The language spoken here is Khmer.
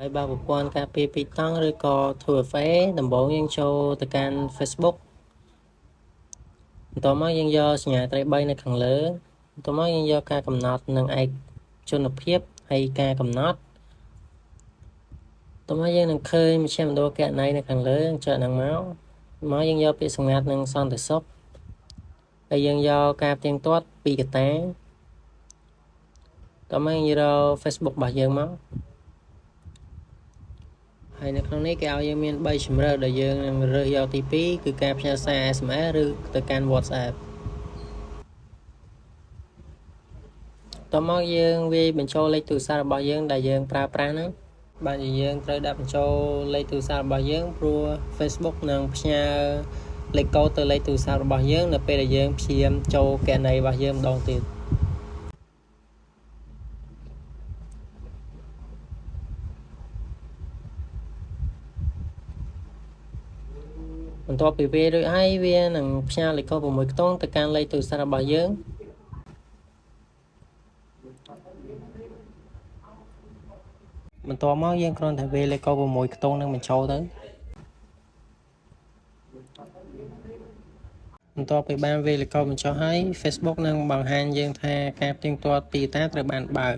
ហើយបើប្រព័ន្ធការពារពីតង់ឬក៏ 2FA ដំបូងយើងចូលទៅកាន់ Facebook បន្ទាប់មកយើងយកសញ្ញាត្រី3នៅខាងលើបន្ទាប់មកយើងយកការកំណត់និងឯកជនភាពហើយការកំណត់បន្ទាប់មកយើងនឹងឃើញមជ្ឈមណ្ឌលគណនេយ្យនៅខាងលើចុចហ្នឹងមកយើងយកពាក្យសម្ងាត់និងសន្តិសុខហើយយើងយកការផ្ទៀងទាត់ពីកត្តាបន្ទាប់មកយើងរក Facebook របស់យើងមកហើយនៅក្នុងនេះគេឲ្យយើងមាន3ជម្រើសដែលយើងនឹងរើសយកទី2គឺការផ្ញើសារ SMS ឬទៅកាន់ WhatsApp តោះមកយើងវាយបញ្ចូលលេខទូរស័ព្ទរបស់យើងដែលយើងប្រើប្រាស់ហ្នឹងបាទយើងត្រូវដាក់បញ្ចូលលេខទូរស័ព្ទរបស់យើងព្រោះ Facebook នឹងផ្ញើលេខកូដទៅលេខទូរស័ព្ទរបស់យើងនៅពេលដែលយើងព្យាយាមចូលគណនេយ្យរបស់យើងម្ដងទៀតបន្ទាប់ពីវារួចហើយវានឹងផ្ញើលេខកូដ6ខ្ទង់ទៅកាន់លេខទូរស័ព្ទរបស់យើងបន្ទាប់មកយើងគ្រាន់តែវាយលេខកូដ6ខ្ទង់នឹងបញ្ចូលទៅបន្ទាប់ពីបានវាយលេខកូដបញ្ចុះហើយ Facebook នឹងបង្ហាញយើងថាការផ្ទៀងទាត់ពីតាត្រូវបានបើក